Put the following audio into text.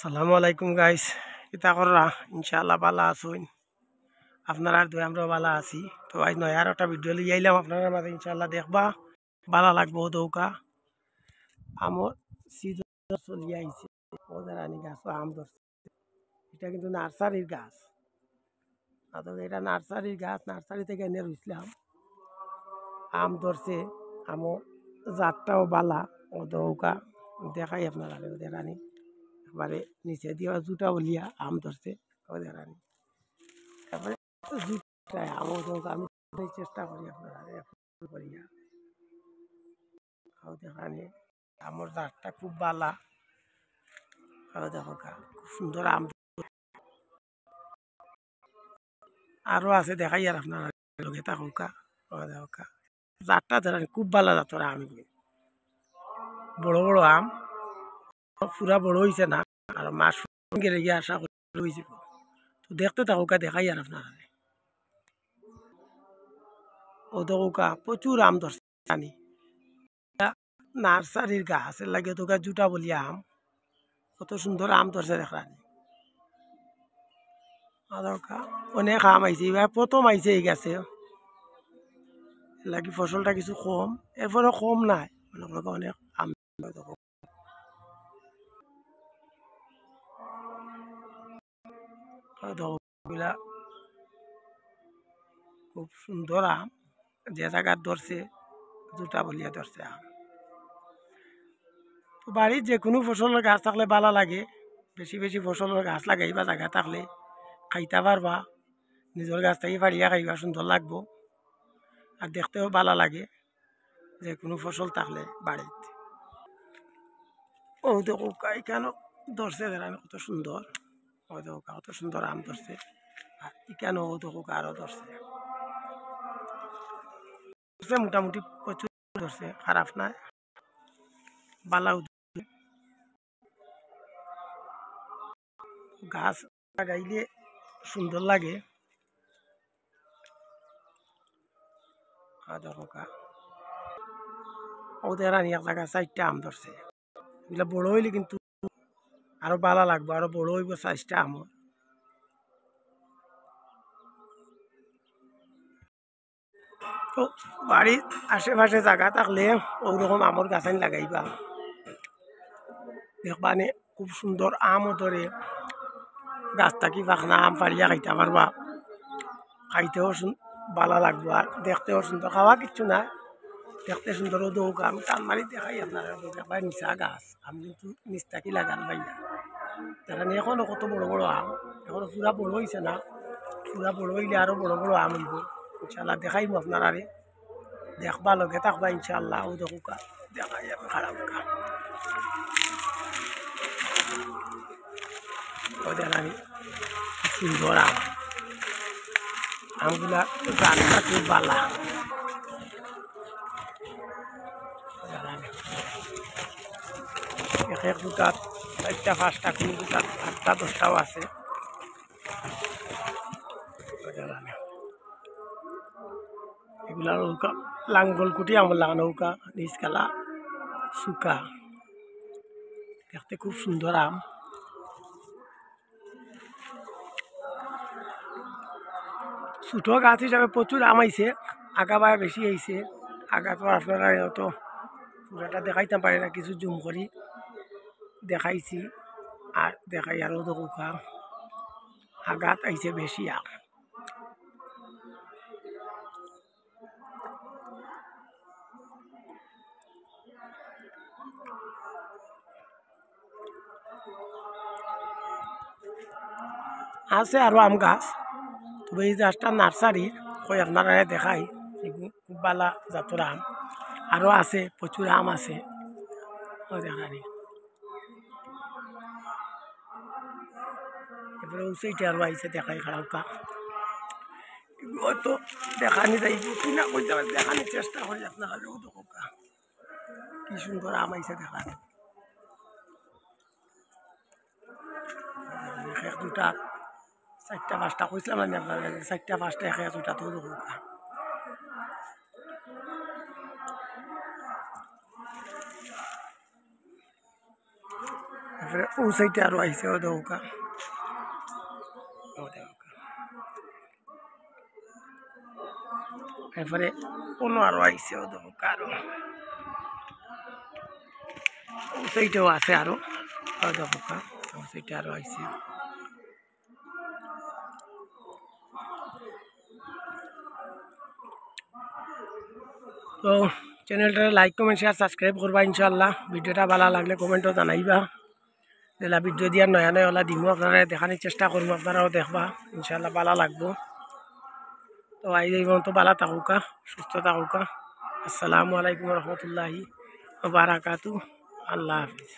আসসালামু আলাইকুম গাইস, কিতা কররা? ইনশাআল্লাহ ভালো আছুন। আপনারা দুই আমরা ভালো আছি। তো আজ নয় আর একটা ভিডিও লিয়ে আইলাম আপনারা মাঝে, ইনশাআল্লাহ দেখবা ভালো লাগবো। দৌকা আমার সিজন চলিয়ে আইছে, ওদের আনি গাছ আম ধরছে। এটা কিন্তু নার্সারির গাছ, এটা নার্সারির গাছ। নার্সারি থেকে এনে রুইছিলাম, আম ধরছে। আমও জাতটাও বালা। ও দৌকা দেখাই আপনারা ওদের আনি একবারে নিচে দিয়ে জুটা বলিয়া আম ধরছে ওদের আনি। তারপরে জুটায় আমও দৌকা আমি চেষ্টা করি আপনারা করিয়া খাও দেখানি। আমার জাতটা খুব বালা, দেখো খুব সুন্দর আম। আরো আছে দেখাই আর আপনারা লগে থাকুকা। দেখা জাতটা ধরা খুব বালা জাতর আম। বড় বড় আম, পুরা বড় হয়েছে না, আর মাস গেলে গিয়ে আশা করি হয়েছে। তো দেখতে থাকুকা, দেখাই আর আপনারা। ও দেখুকা প্রচুর আম ধরছে জানি। নার্সারির গাছ লাগে তো জুটা বলিয়া আম, কত সুন্দর আম ধরছে দেখানি। অনেক আম আইছে, এবার প্রথম আইছে এই গাছে লাগি। ফসলটা কিছু কম, এরপরে কম নাই, অনেক আম। খুব সুন্দর আম, যে জায়গার ধরছে জুটা বলিয়া ধরছে আম। তো বাড়ির যে কোনো ফসলের গাছ থাকলে ভালো লাগে। বেশি বেশি ফসলের গাছ লাগাইবা জায়গা থাকলে খাইতে পারবা। নিজের গাছ থেকে পাড়িয়া খাইবা, সুন্দর লাগবো আর দেখতেও ভালো লাগে যে কোনো ফসল থাকলে বাড়িতে। ও দেখো এখানে ধরছে কত সুন্দর। ও দেখো কত সুন্দর আম ধরছে। আর এখানে ও দেখো আরো ধরছে। মোটামুটি প্রচুর ধরছে, খারাপ নাই, বালাও। গাছ লাগাইলে সুন্দর লাগে। ওদের আনি এক জায়গায় 4টা আম ধরছে। এগুলা বড় হইলে কিন্তু আরো ভালো লাগবে, আরো বড় হইব 4টা আম। তো বাড়ির আশেপাশে জায়গা থাকলে ওরকম আমর গাছ আনি লাগাইবা, দেখবানে খুব সুন্দর আমও ধরে। গাছ থাকি পাখনা আম পাড়িয়া খাইতে পারবা, খাইতেও ভালো লাগবো আর দেখতেও সুন্দর। খাওয়া কিচ্ছু না, দেখতে সুন্দর। দৌক আমি টানমারি দেখাই আপনারা দেখবাই নিচা গাছ। আমি কিন্তু নিচ থাকি লাগান পাইয়া তারা নিয়ে এখনো কত বড় বড় আম। এখনো পুরা বড় হয়েছে না, পুরা বড় হইলে আরো বড় বড় আম হইব। ইনশাল্লাহ দেখাইব আপনারা, দেখবা লগে থাকবা ইনশাল্লাহ। ও দেখুকা দেখাই আমি খারাপ আমি সুন্দর আম। আমগুলা গাছটা খুব বালা। এক এক দুটাত 4টা 5টা, কোনো দুটাত 8টা 10টাও আছে। এগুলা নৌকা লাঙ্গল কুটি আমার লাগা নৌকা নিচকালা শুকা, দেখতে খুব সুন্দর আম। ছোট গাছ হিসাবে প্রচুর আম আইছে, আগা বায়া বেশি আইছে। আগা তো আপনারা তো পুরাটা দেখাইতে পারে না, কিছু জুম করি দেখাইছি। আর দেখাই আরো দোকা আগাত আইছে বেশি আম। আছে আরো আম গাছ, তবে এই গাছটা নার্সারি কই আপনারা দেখাই। খুব বালা জাতর আম আরো আছে, প্রচুর আম আছে। ও দেখানি এবারে সেইটা আরো আইছে, দেখাই খারাপ হয়তো দেখানি যাইব কিনা কইতে পারি, দেখানোর চেষ্টা করি আপনারা। কি সুন্দর আম আইছে দেখানি। এক দুটা 4টা 5টা কইছিলাম আমি আপনার, 4টা 5টা এক দুটা তো দেখা। এরপরে ও সাইডে আরো আইছে ও দৌকা এরপরে অন্য আরো আইছে ও দৌকা আরো ও সাইডেও আছে আরো ও দৌকা ও সাইডে আরো আইছে তো চ্যানেলটা লাইক কমেন্ট শেয়ার সাবস্ক্রাইব করবা ইনশাআল্লাহ ভিডিওটা ভালো লাগলে কমেন্টও জানাইবা যেলা ভিডিও দিয়ার নয়া নয়া ওলা দিমু আপনারা দেখানোর চেষ্টা করবো আপনারাও দেখবা ইনশাআল্লাহ ভালো লাগবো তো আই এই তো ভালো থাকুকা সুস্থ থাকুকা আসসালামু আলাইকুম রহমতুল্লাহি ওয়া বারাকাতু আল্লাহ হাফিজ।